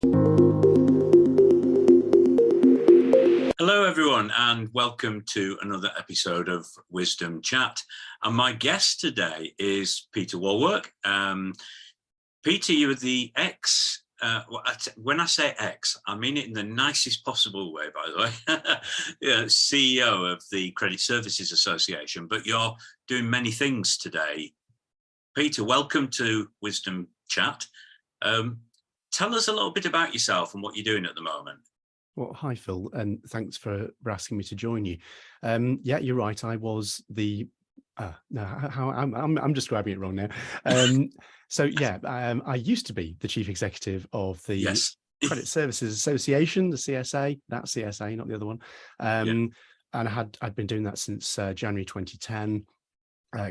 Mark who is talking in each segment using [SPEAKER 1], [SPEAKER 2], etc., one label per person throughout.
[SPEAKER 1] Hello, everyone, and welcome to another episode of Wisdom Chat. And my guest today is Peter Walwork. Peter, you're the when I say ex, I mean it in the nicest possible way, by the way, CEO of the Credit Services Association, but you're doing many things today. Peter, welcome to Wisdom Chat. Tell us a little bit about yourself and what you're doing at the moment.
[SPEAKER 2] Well, hi, Phil, and thanks for asking me to join you. Yeah, you're right. I was the I'm describing it wrong now. I used to be the chief executive of the Credit Services Association, the CSA. That CSA, not the other one. And I'd been doing that since January 2010.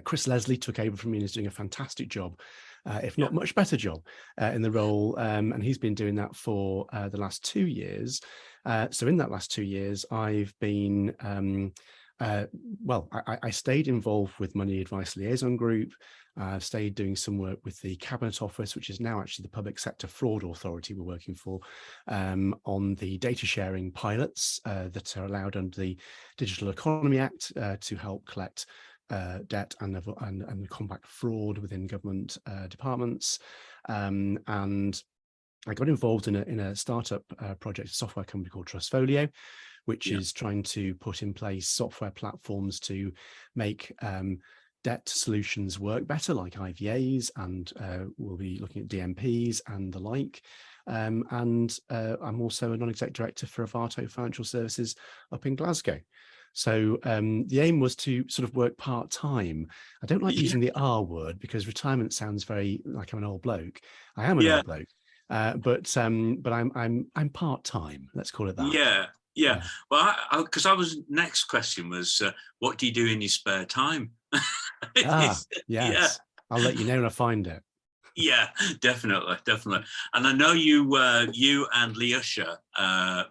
[SPEAKER 2] Chris Leslie took over from me and is doing a fantastic job, if not much better job in the role. And he's been doing that for the last 2 years. So in that last 2 years, I've been, I stayed involved with Money Advice Liaison Group. I've stayed doing some work with the Cabinet Office, which is now actually the Public Sector Fraud Authority we're working for, on the data sharing pilots that are allowed under the Digital Economy Act to help collect debt and combat fraud within government departments. And I got involved in a startup project, a software company called Trustfolio, which is trying to put in place software platforms to make debt solutions work better, like IVAs, and we'll be looking at DMPs and the like. And I'm also a non-exec director for Avato Financial Services up in Glasgow. So the aim was to sort of work part-time. I don't like using the R word because retirement sounds very like I'm an old bloke. I am an old bloke. But I'm part-time. Let's call it that.
[SPEAKER 1] Yeah. Well, because I was next question was, what do you do in your spare time?
[SPEAKER 2] Yes. I'll let you know when I find it.
[SPEAKER 1] Yeah, definitely. And I know you and Lee Usher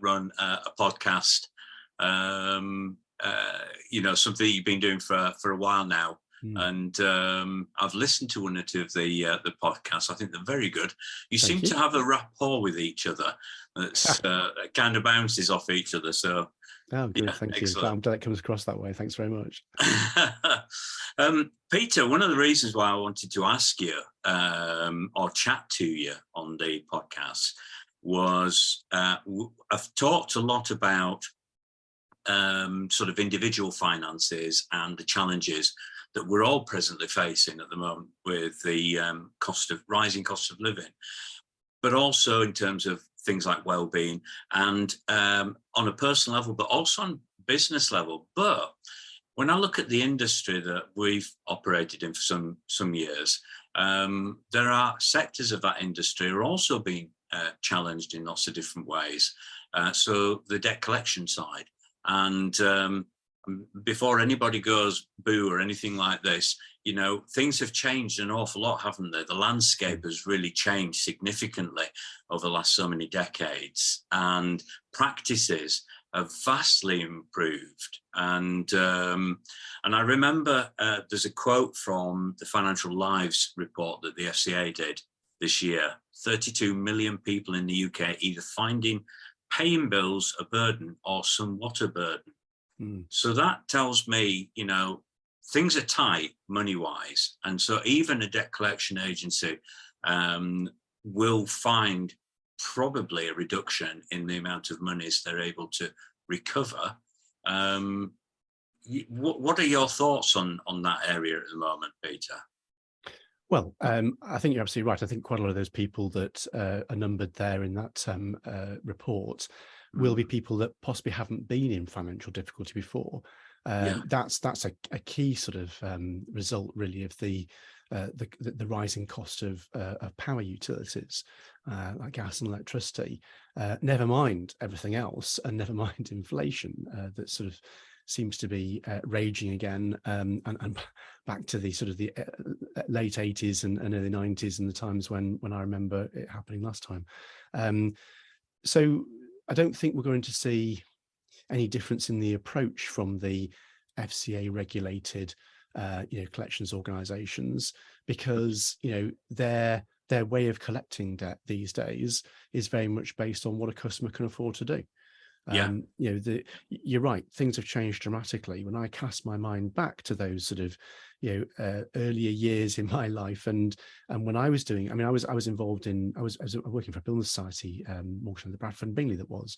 [SPEAKER 1] run a podcast. Something you've been doing for a while now. And I've listened to one or two of the podcasts. I think they're very good. You seem to have a rapport with each other that's kind of bounces off each other. So,
[SPEAKER 2] good. Thank you. I'm glad it comes across that way. Thanks very much.
[SPEAKER 1] Peter, one of the reasons why I wanted to ask you or chat to you on the podcast was I've talked a lot about sort of individual finances and the challenges that we're all presently facing at the moment with the rising cost of living, but also in terms of things like well-being and on a personal level, but also on business level. But when I look at the industry that we've operated in for some years, there are sectors of that industry are also being challenged in lots of different ways. So the debt collection side. And before anybody goes boo or anything like this, things have changed an awful lot, haven't they? The landscape has really changed significantly over the last so many decades, and practices have vastly improved. And I remember there's a quote from the Financial Lives report that the FCA did this year: 32 million people in the UK either finding paying bills a burden or somewhat a burden. So that tells me, things are tight money-wise. And so even a debt collection agency will find probably a reduction in the amount of monies they're able to recover. What are your thoughts on that area at the moment, Peter?
[SPEAKER 2] Well, I think you're absolutely right. I think quite a lot of those people that are numbered there in that report will be people that possibly haven't been in financial difficulty before. That's a key sort of result, really, of the rising cost of power utilities like gas and electricity. Never mind everything else, and never mind inflation that sort of seems to be raging again, and back to the sort of the late 80s and early 90s, and the times when I remember it happening last time. So I don't think we're going to see any difference in the approach from the FCA regulated collections organizations, because their their way of collecting debt these days is very much based on what a customer can afford to do.
[SPEAKER 1] Yeah.
[SPEAKER 2] You're right, things have changed dramatically. When I cast my mind back to those sort of earlier years in my life, and when I was doing, I was involved in, I was working for a building society, mortgage lender, Bradford and Bingley, that was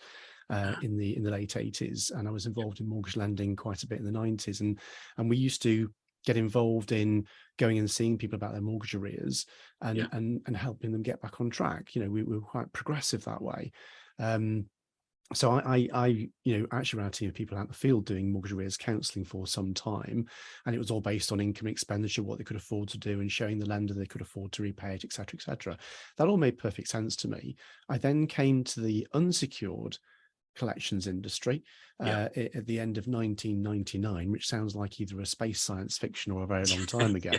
[SPEAKER 2] in the late 80s, and I was involved in mortgage lending quite a bit in the 90s, and we used to get involved in going and seeing people about their mortgage arrears and helping them get back on track. We were quite progressive that way. So I actually ran a team of people out in the field doing mortgage arrears counselling for some time, and it was all based on income expenditure, what they could afford to do, and showing the lender they could afford to repay it, etc., etc. That all made perfect sense to me. I then came to the unsecured collections industry at the end of 1999, which sounds like either a space science fiction or a very long time ago,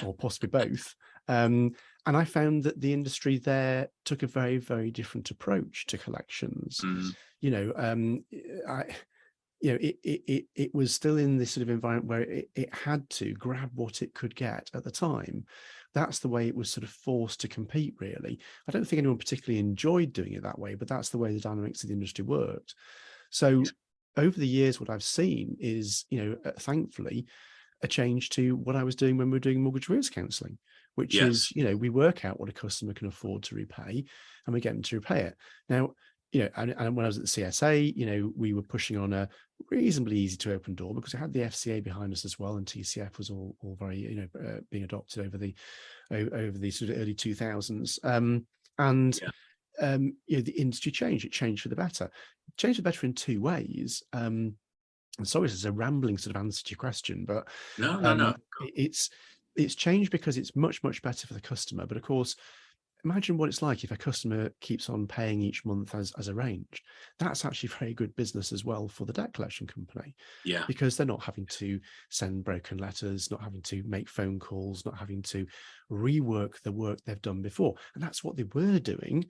[SPEAKER 2] or possibly both. And I found that the industry there took a very, very different approach to collections. It was still in this sort of environment where it had to grab what it could get at the time. That's the way it was sort of forced to compete, really. I don't think anyone particularly enjoyed doing it that way, but that's the way the dynamics of the industry worked. So over the years, what I've seen is, thankfully, a change to what I was doing when we were doing mortgage arrears counselling, which is, we work out what a customer can afford to repay and we get them to repay it. Now, and when I was at the CSA, we were pushing on a reasonably easy to open door because it had the FCA behind us as well, and TCF was all very, being adopted over the sort of early 2000s. The industry changed. It changed for the better. It changed for the better in two ways. And sorry, this is a rambling sort of answer to your question, but
[SPEAKER 1] no.
[SPEAKER 2] It's changed because it's much, much better for the customer. But of course, imagine what it's like if a customer keeps on paying each month as arranged. That's actually very good business as well for the debt collection company.
[SPEAKER 1] Yeah.
[SPEAKER 2] Because they're not having to send broken letters, not having to make phone calls, not having to rework the work they've done before. And that's what they were doing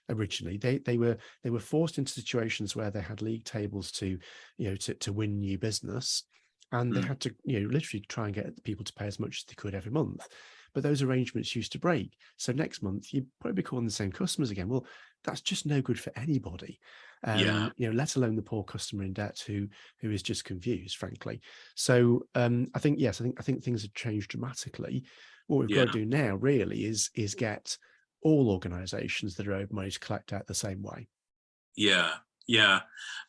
[SPEAKER 2] originally. They were forced into situations where they had league tables to win new business. And they had to, literally try and get people to pay as much as they could every month. But those arrangements used to break. So next month, you'd probably be calling the same customers again. Well, that's just no good for anybody. Let alone the poor customer in debt who is just confused, frankly. So I think things have changed dramatically. What we've got to do now really is get all organisations that are owed money to collect debt the same way.
[SPEAKER 1] Yeah.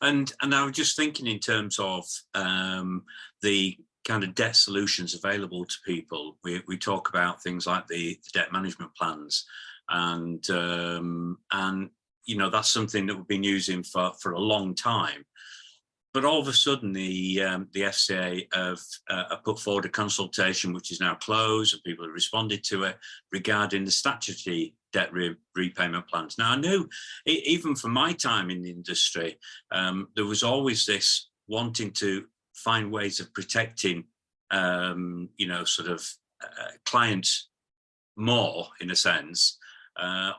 [SPEAKER 1] And I was just thinking in terms of the kind of debt solutions available to people. We talk about things like the debt management plans, and that's something that we've been using for a long time. But all of a sudden, the FCA have put forward a consultation, which is now closed, and people have responded to it regarding the statutory debt repayment plans. Now, I knew, even from my time in the industry, there was always this wanting to find ways of protecting, clients more, in a sense,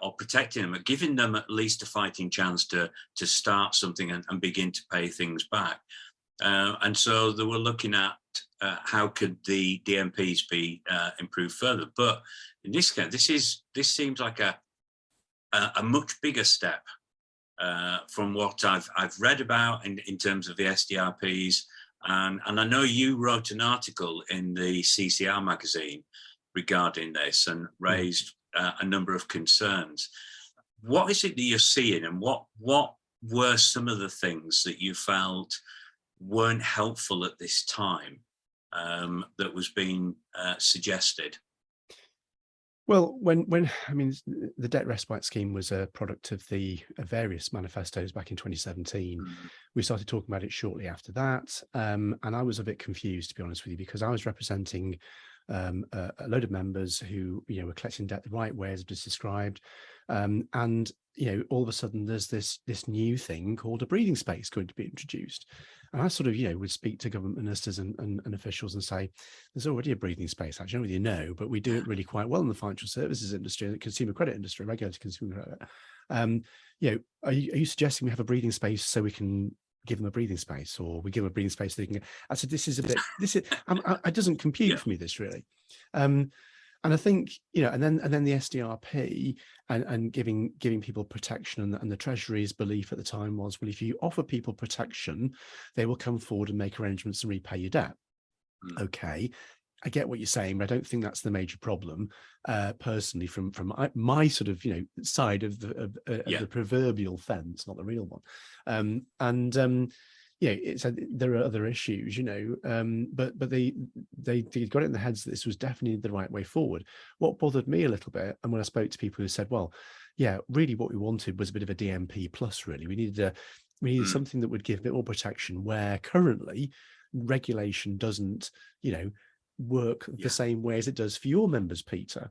[SPEAKER 1] or protecting them, giving them at least a fighting chance to start something and begin to pay things back. And so they were looking at how could the DMPs be improved further. But in this case, this seems like a much bigger step from what I've read about in terms of the SDRPs. And I know you wrote an article in the CCR magazine regarding this and raised a number of concerns. What is it that you're seeing, and what were some of the things that you felt weren't helpful at this time that was being suggested?
[SPEAKER 2] Well, when the debt respite scheme was a product of the various manifestos back in 2017. We started talking about it shortly after that, and I was a bit confused, to be honest with you, because I was representing a load of members who were collecting debt the right way, as just described, and all of a sudden there's this new thing called a breathing space going to be introduced. And I sort of would speak to government ministers and officials and say, there's already a breathing space. Actually, I don't really know, but we do it really quite well in the financial services industry, the consumer credit industry, regulated consumer credit. Are you suggesting we have a breathing space so we can give them a breathing space, or we give them a breathing space so they can? I said, it doesn't compute for me, this really. And I think, you know, and then the SDRP and giving people protection, and the Treasury's belief at the time was, well, if you offer people protection, they will come forward and make arrangements and repay your debt. Okay, I get what you're saying, but I don't think that's the major problem. Personally, from my sort of, you know, side of the proverbial fence, not the real one. Yeah, there are other issues, you know, but they got it in their heads that this was definitely the right way forward. What bothered me a little bit, and when I spoke to people who said, well, yeah, really what we wanted was a bit of a DMP plus, really. We needed something that would give a bit more protection, where currently regulation doesn't, you know, work the same way as it does for your members, Peter.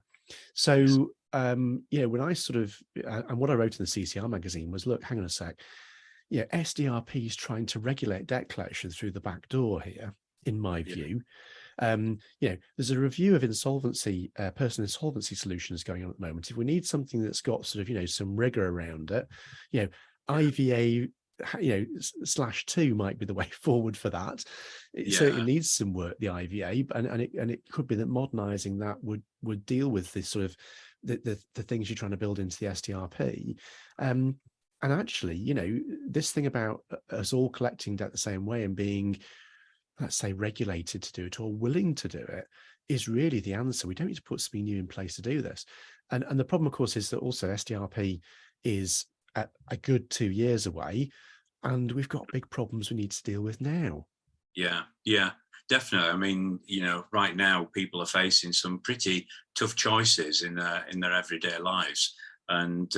[SPEAKER 2] So, you know, when I sort of, and what I wrote in the CCR magazine was, look, hang on a sec. Yeah, SDRP is trying to regulate debt collection through the back door here, in my view. You know, there's a review of insolvency, personal insolvency solutions going on at the moment. If we need something that's got sort of, you know, some rigor around it, you know, IVA, you know, /2 might be the way forward for that. It certainly needs some work, the IVA, and it could be that modernizing that would deal with this sort of the things you're trying to build into the SDRP. And actually, you know, this thing about us all collecting debt the same way and being, let's say, regulated to do it or willing to do it is really the answer. We don't need to put something new in place to do this. And the problem, of course, is that also SDRP is a good 2 years away, and we've got big problems we need to deal with now.
[SPEAKER 1] Yeah, definitely. I mean, you know, right now people are facing some pretty tough choices in their everyday lives. And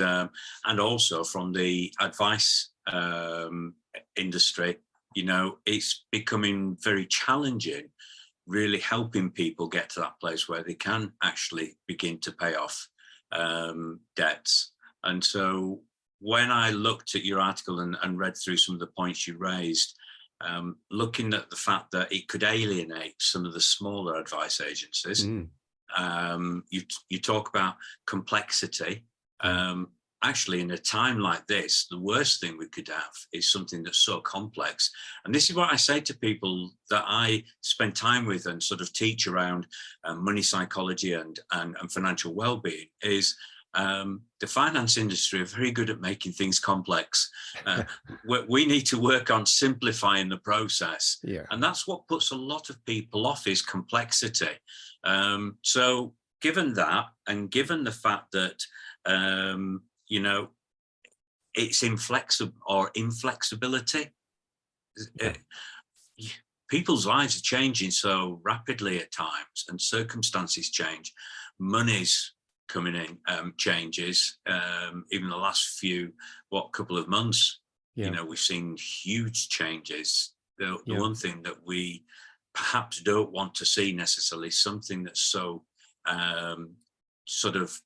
[SPEAKER 1] also from the advice industry, you know, it's becoming very challenging, really helping people get to that place where they can actually begin to pay off debts. And so when I looked at your article and read through some of the points you raised, looking at the fact that it could alienate some of the smaller advice agencies, you talk about complexity. Actually, in a time like this, the worst thing we could have is something that's so complex. And this is what I say to people that I spend time with and sort of teach around money psychology and financial well-being is the finance industry are very good at making things complex. We need to work on simplifying the process. And that's what puts a lot of people off, is complexity. So given that, and given the fact that you know, it's inflexibility. People's lives are changing so rapidly at times, and circumstances change. Money's coming in, changes. Even the last couple of months, you know, we've seen huge changes. The one thing that we perhaps don't want to see necessarily, something that's so sort of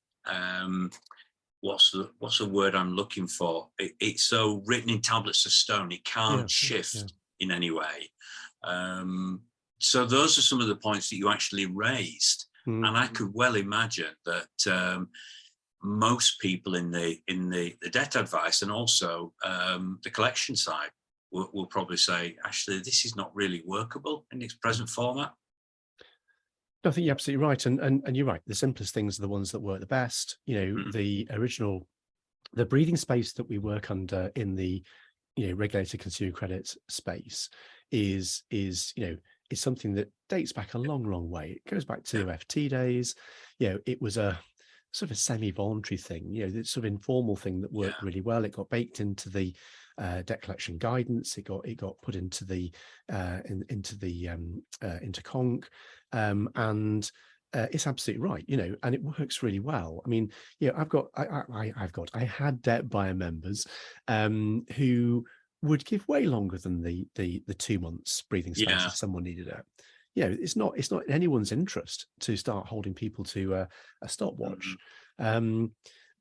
[SPEAKER 1] what's the word I'm looking for? It's so written in tablets of stone, it can't shift in any way. So those are some of the points that you actually raised, and I could well imagine that most people in the debt advice and also the collection side will probably say, actually, this is not really workable in its present format.
[SPEAKER 2] I think you're absolutely right, and you're right. The simplest things are the ones that work the best. You know, the breathing space that we work under in the, you know, regulated consumer credit space is something that dates back a long way. It goes back to the FT days. You know, it was a sort of a semi-voluntary thing. You know, it's sort of informal thing that worked really well. It got baked into the debt collection guidance. It got put into the into Conc. And it's absolutely right, you know, and it works really well. I mean, yeah, I had debt buyer members who would give way longer than the 2 months breathing space if someone needed it. You know, it's not in anyone's interest to start holding people to a stopwatch.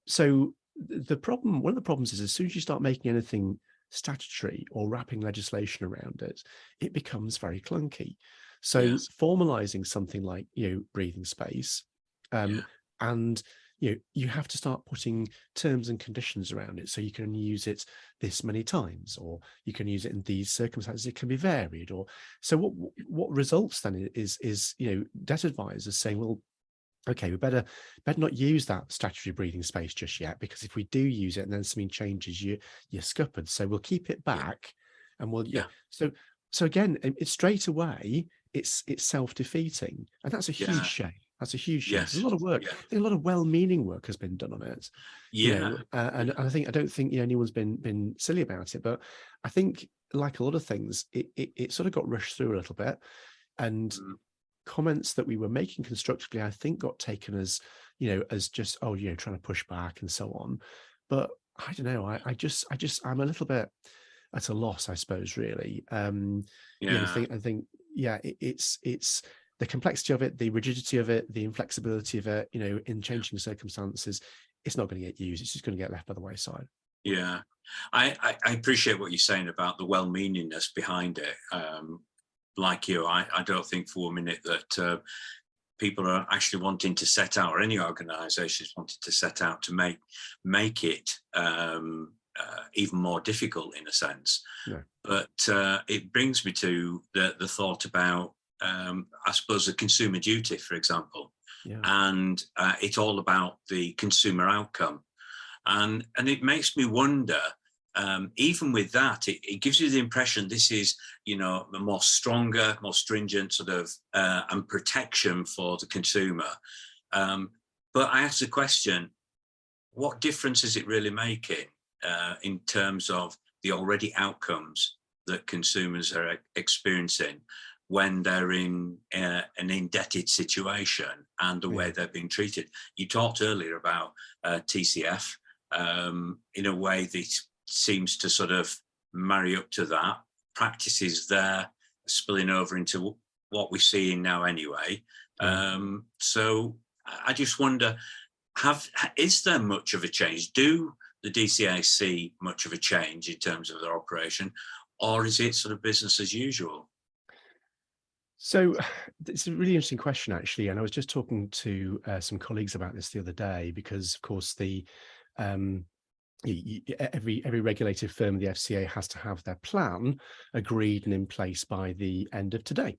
[SPEAKER 2] So one of the problems is, as soon as you start making anything statutory or wrapping legislation around it, it becomes very clunky. So formalizing something like, you know, breathing space, and you have to start putting terms and conditions around it. So you can use it this many times, or you can use it in these circumstances. It can be varied. Or so what results then is you know, debt advisors saying, well, okay, we better not use that statutory breathing space just yet, because if we do use it and then something changes, you're scuppered. So we'll keep it
[SPEAKER 1] Yeah,
[SPEAKER 2] back, and we'll
[SPEAKER 1] yeah,
[SPEAKER 2] So again, it's straight away, it's self-defeating, and that's a huge
[SPEAKER 1] yeah,
[SPEAKER 2] shame. That's a huge shame. There's a
[SPEAKER 1] yes,
[SPEAKER 2] lot of work.
[SPEAKER 1] yeah,
[SPEAKER 2] I think a lot of well-meaning work has been done on it,
[SPEAKER 1] yeah,
[SPEAKER 2] and
[SPEAKER 1] yeah,
[SPEAKER 2] I don't think anyone's been silly about it, but I think, like a lot of things, it sort of got rushed through a little bit, and
[SPEAKER 1] mm,
[SPEAKER 2] comments that we were making constructively, I think, got taken as, as just, oh, trying to push back and so on. But I don't know. I'm a little bit at a loss, I suppose, really.
[SPEAKER 1] yeah,
[SPEAKER 2] I think, yeah, it's the complexity of it, the rigidity of it, the inflexibility of it, in
[SPEAKER 1] yeah.
[SPEAKER 2] changing circumstances. It's not going to get used. It's just going to get left by the wayside.
[SPEAKER 1] Yeah, I appreciate what you're saying about the well-meaningness behind it. Like you, I don't think for a minute that people are actually wanting to set out, or any organisations wanting to set out to make it even more difficult in a sense.
[SPEAKER 2] No.
[SPEAKER 1] But it brings me to the thought about, I suppose, the consumer duty, for example,
[SPEAKER 2] Yeah.
[SPEAKER 1] and it's all about the consumer outcome. And it makes me wonder, even with that, it gives you the impression this is, a more stronger, more stringent sort of and protection for the consumer. Um, but I ask the question, what difference is it really making in terms of the already outcomes that consumers are experiencing when they're in an indebted situation and the way
[SPEAKER 2] Yeah.
[SPEAKER 1] they're being treated? You talked earlier about TCF, in a way that seems to sort of marry up to that. Practices there spilling over into what we're seeing now anyway.
[SPEAKER 2] Yeah.
[SPEAKER 1] So I just wonder, is there much of a change? Do the DCA see much of a change in terms of their operation, or is it sort of business as usual?
[SPEAKER 2] So it's a really interesting question, actually, and I was just talking to some colleagues about this the other day, because, of course, the um, every regulated firm of the FCA has to have their plan agreed and in place by the end of today,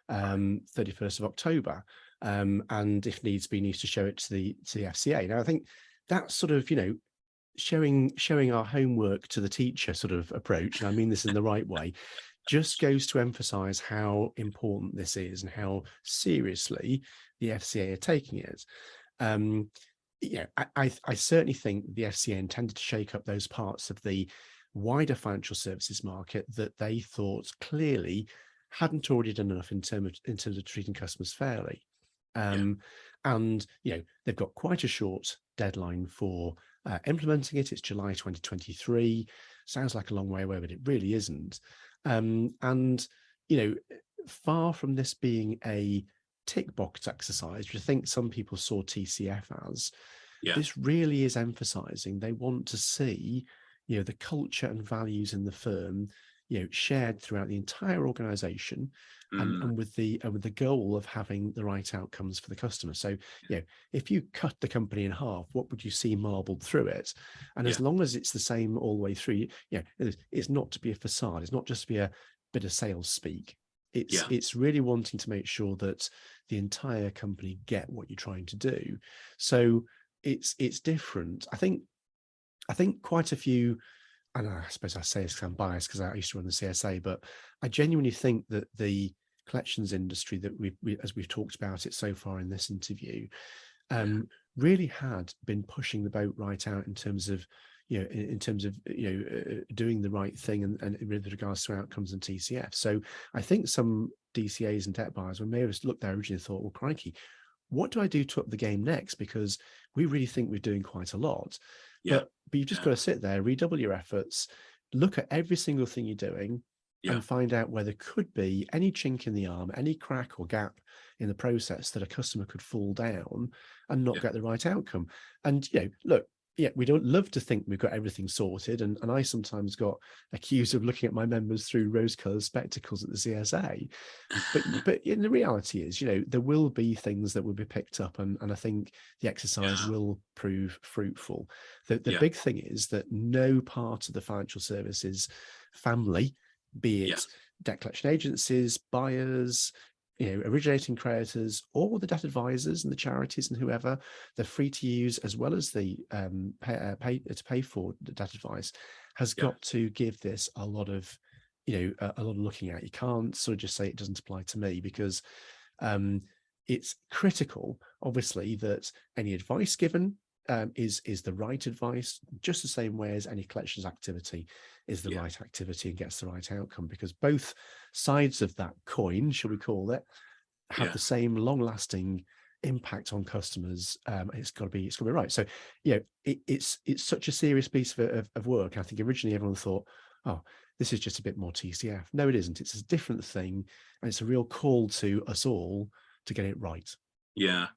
[SPEAKER 2] 31st of October, and if needs be, needs to show it to the FCA. Now, I think that sort of, showing our homework to the teacher sort of approach, and I mean this in the right way, just goes to emphasize how important this is and how seriously the FCA are taking it. I certainly think the FCA intended to shake up those parts of the wider financial services market that they thought clearly hadn't already done enough in terms of treating customers fairly.
[SPEAKER 1] Yeah,
[SPEAKER 2] And they've got quite a short deadline for implementing it. It's July 2023. Sounds like a long way away, but it really isn't. And far from this being a tick box exercise, which I think some people saw TCF as,
[SPEAKER 1] yeah,
[SPEAKER 2] this really is emphasizing they want to see, the culture and values in the firm, shared throughout the entire organization, and
[SPEAKER 1] mm,
[SPEAKER 2] with the goal of having the right outcomes for the customer. So, if you cut the company in half, what would you see marbled through it? And
[SPEAKER 1] yeah,
[SPEAKER 2] as long as it's the same all the way through, it's not to be a facade. It's not just to be a bit of sales speak.
[SPEAKER 1] yeah,
[SPEAKER 2] It's really wanting to make sure that the entire company get what you're trying to do. So it's different. I think quite a few, and I suppose I say this because I'm biased because I used to run the CSA, but I genuinely think that the collections industry that as we've talked about it so far in this interview,
[SPEAKER 1] yeah,
[SPEAKER 2] really had been pushing the boat right out in terms of, doing the right thing and with regards to outcomes and TCF. So I think some DCAs and tech buyers may have looked there originally and thought, well, crikey, what do I do to up the game next? Because we really think we're doing quite a lot.
[SPEAKER 1] yeah,
[SPEAKER 2] But you've just
[SPEAKER 1] yeah,
[SPEAKER 2] got to sit there, redouble your efforts, look at every single thing you're doing,
[SPEAKER 1] yeah,
[SPEAKER 2] and find out where there could be any chink in the arm, any crack or gap in the process that a customer could fall down and not
[SPEAKER 1] yeah,
[SPEAKER 2] get the right outcome. And look, yeah, we don't love to think we've got everything sorted. And I sometimes got accused of looking at my members through rose-colored spectacles at the CSA. But in the reality is, there will be things that will be picked up, and I think the exercise
[SPEAKER 1] yeah,
[SPEAKER 2] will prove fruitful. The
[SPEAKER 1] yeah,
[SPEAKER 2] big thing is that no part of the financial services family, be
[SPEAKER 1] yeah,
[SPEAKER 2] it debt collection agencies, buyers, originating creditors or the debt advisors and the charities and whoever, they're free to use, as well as the pay for the debt advice, has got to give this a lot of a lot of looking at. You can't sort of just say it doesn't apply to me, because it's critical, obviously, that any advice given is the right advice, just the same way as any collections activity is the right activity and gets the right outcome, because both sides of that coin, shall we call it, have the same long-lasting impact on customers. It's got to be right. So it's such a serious piece of work. I think originally everyone thought, oh, this is just a bit more TCF. No, it isn't. It's a different thing, and it's a real call to us all to get it right.
[SPEAKER 1] Yeah.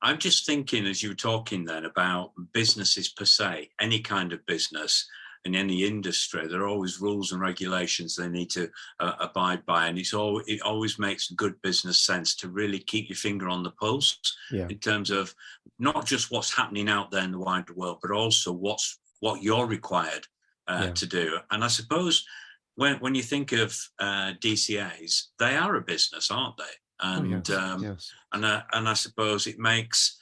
[SPEAKER 1] I'm just thinking, as you were talking then, about businesses per se, any kind of business in any industry, there are always rules and regulations they need to abide by. And it always makes good business sense to really keep your finger on the pulse in terms of not just what's happening out there in the wider world, but also what you're required to do. And I suppose when you think of DCAs, they are a business, aren't they? And and I suppose it makes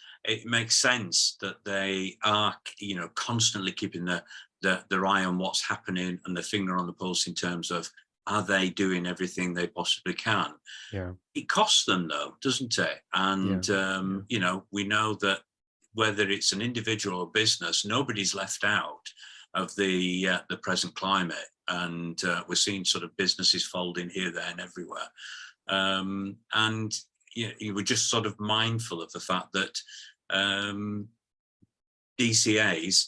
[SPEAKER 1] sense that they are constantly keeping their eye on what's happening and the finger on the pulse in terms of, are they doing everything they possibly can? It costs them though, doesn't it? And we know that whether it's an individual or business, nobody's left out of the present climate, and we're seeing sort of businesses folding here, there, and everywhere. And you were just sort of mindful of the fact that DCAs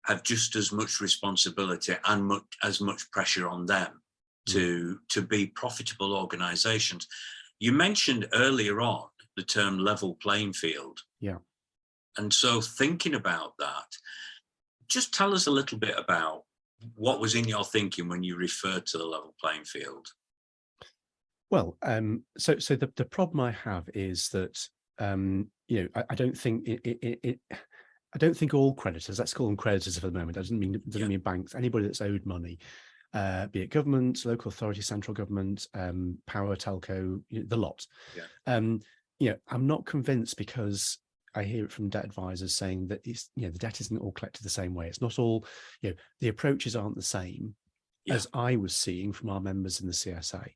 [SPEAKER 1] have just as much responsibility and as much pressure on them to be profitable organizations. You mentioned earlier on the term level playing field. And so thinking about that, just tell us a little bit about what was in your thinking when you referred to the level playing field.
[SPEAKER 2] Well, so the problem I have is that I don't think I don't think all creditors, let's call them creditors for the moment, doesn't mean banks, anybody that's owed money, be it government, local authority, central government, power, telco, the lot. I'm not convinced, because I hear it from debt advisors saying that it's the debt isn't all collected the same way. It's not all, the approaches aren't the same as I was seeing from our members in the CSA.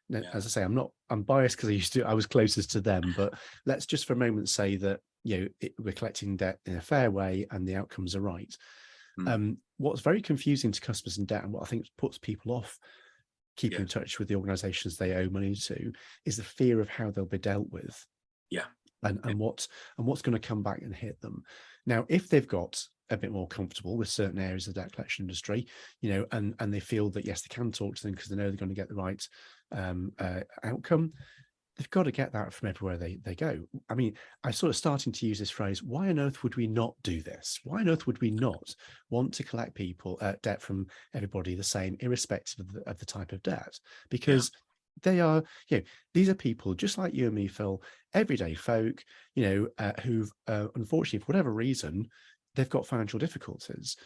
[SPEAKER 2] Now, as I say, I'm biased because I was closest to them, but let's just for a moment say that we're collecting debt in a fair way and the outcomes are right. What's very confusing to customers in debt, and what I think puts people off keeping in touch with the organizations they owe money to, is the fear of how they'll be dealt with. And what's going to come back and hit them. Now, if they've got a bit more comfortable with certain areas of the debt collection industry, and they feel that yes, they can talk to them because they know they're going to get the right outcome, they've got to get that from everywhere they go. I mean, I sort of starting to use this phrase, why on earth would we not do this? Why on earth would we not want to collect debt from everybody the same, irrespective of the type of debt? Because they are, these are people just like you and me, Phil, everyday folk, who've unfortunately, for whatever reason, they've got financial difficulties,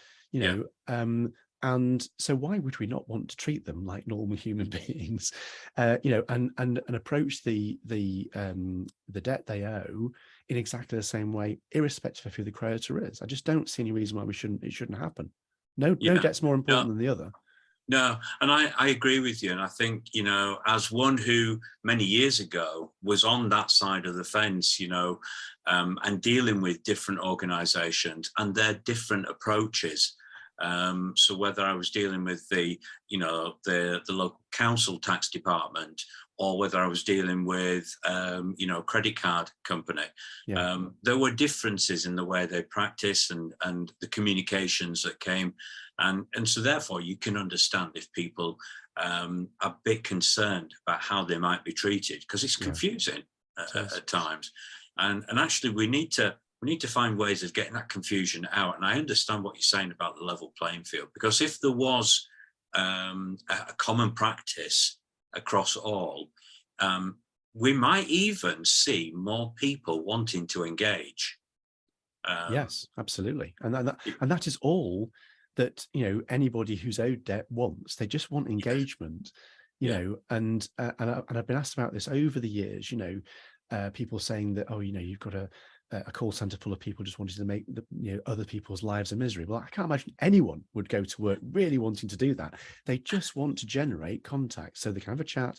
[SPEAKER 2] and so why would we not want to treat them like normal human beings, and approach the debt they owe in exactly the same way, irrespective of who the creditor is? I just don't see any reason why it shouldn't happen. No debt's more important than the other.
[SPEAKER 1] No, and I agree with you. And I think, as one who many years ago was on that side of the fence, and dealing with different organizations and their different approaches. So whether I was dealing with the local council tax department, or whether I was dealing with, credit card company, there were differences in the way they practice and the communications that came. And so therefore you can understand if people are a bit concerned about how they might be treated, because it's confusing at times. And actually we need to find ways of getting that confusion out. And I understand what you're saying about the level playing field, because if there was a common practice across all, we might even see more people wanting to engage.
[SPEAKER 2] Yes, absolutely. And that is all that anybody who's owed debt wants. They just want engagement. you know, and I've been asked about this over the years, you know, people saying that, oh, you know, you've got a call center full of people just wanting to make other people's lives a misery. Well, I can't imagine anyone would go to work really wanting to do that. They just want to generate contact so they can have a chat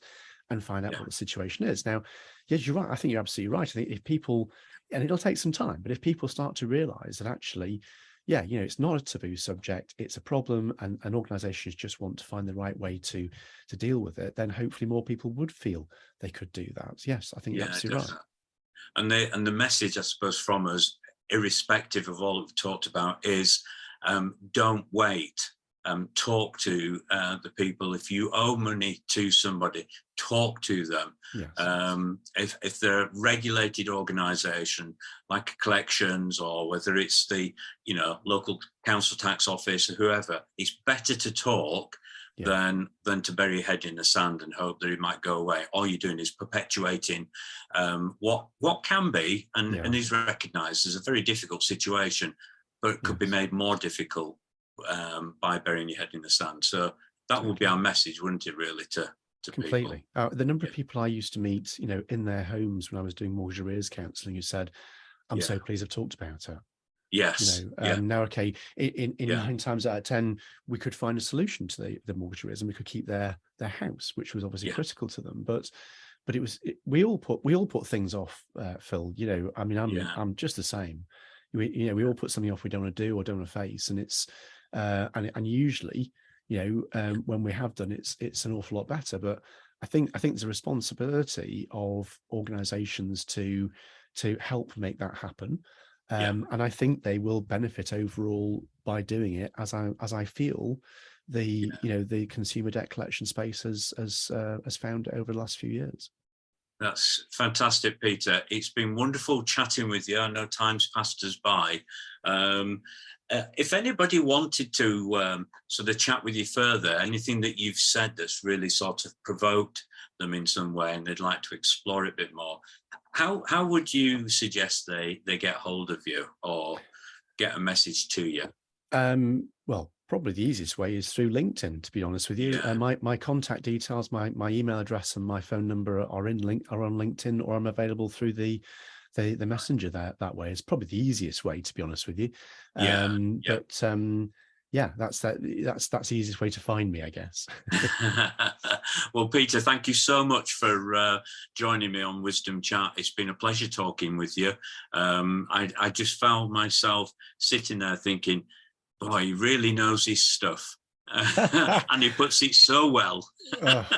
[SPEAKER 2] and find out what the situation is. Now, yes, you're right. I think you're absolutely right. I think if people, and it'll take some time, but if people start to realize that actually, yeah, you know, it's not a taboo subject, it's a problem, and organizations just want to find the right way to deal with it, then hopefully more people would feel they could do that. Yes, I think you're absolutely right.
[SPEAKER 1] And the message, I suppose, from us, irrespective of all we've talked about, is don't wait. Talk to the people. If you owe money to somebody, talk to them. Yes. If they're a regulated organisation like collections, or whether it's the local council tax office or whoever, it's better to talk than to bury your head in the sand and hope that it might go away. All you're doing is perpetuating what can be and is recognised as a very difficult situation, but could be made more difficult by burying your head in the sand. So that would be our message, wouldn't it, really, to
[SPEAKER 2] completely people? The number of people I used to meet, you know, in their homes when I was doing mortgage arrears counselling, who said, I'm so pleased I've talked about it.
[SPEAKER 1] Yes.
[SPEAKER 2] You know, now, okay, in 9 times out of 10, we could find a solution to the mortgage arrears, and we could keep their house, which was obviously critical to them. But we all put things off, Phil. You know, I mean, I'm just the same. We all put something off we don't want to do or don't want to face, and it's and usually, you know, when we have done it's an awful lot better. But I think there's a responsibility of organisations to help make that happen. And I think they will benefit overall by doing it, as I feel the the consumer debt collection space has found over the last few years.
[SPEAKER 1] That's fantastic, Peter. It's been wonderful chatting with you. I know time's passed us by. If anybody wanted to sort of chat with you further, anything that you've said that's really sort of provoked them in some way and they'd like to explore it a bit more, how would you suggest they get hold of you or get a message to you?
[SPEAKER 2] Well, probably the easiest way is through LinkedIn, to be honest with you. My contact details, my email address and my phone number are on LinkedIn, or I'm available through the messenger that way. It's probably the easiest way, to be honest with you. But that's the easiest way to find me, I guess.
[SPEAKER 1] Well, Peter, thank you so much for joining me on Wisdom Chat. It's been a pleasure talking with you. I just found myself sitting there thinking, boy, he really knows his stuff. And he puts it so well.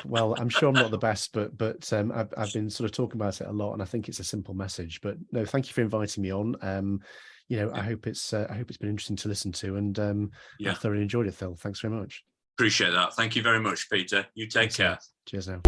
[SPEAKER 2] Well, I'm sure I'm not the best, but I've been sort of talking about it a lot, and I think it's a simple message. But no, thank you for inviting me on. You know, I hope it's been interesting to listen to, and I thoroughly enjoyed it, Phil. Thanks very much.
[SPEAKER 1] Appreciate that. Thank you very much, Peter. You take care.
[SPEAKER 2] Cheers now.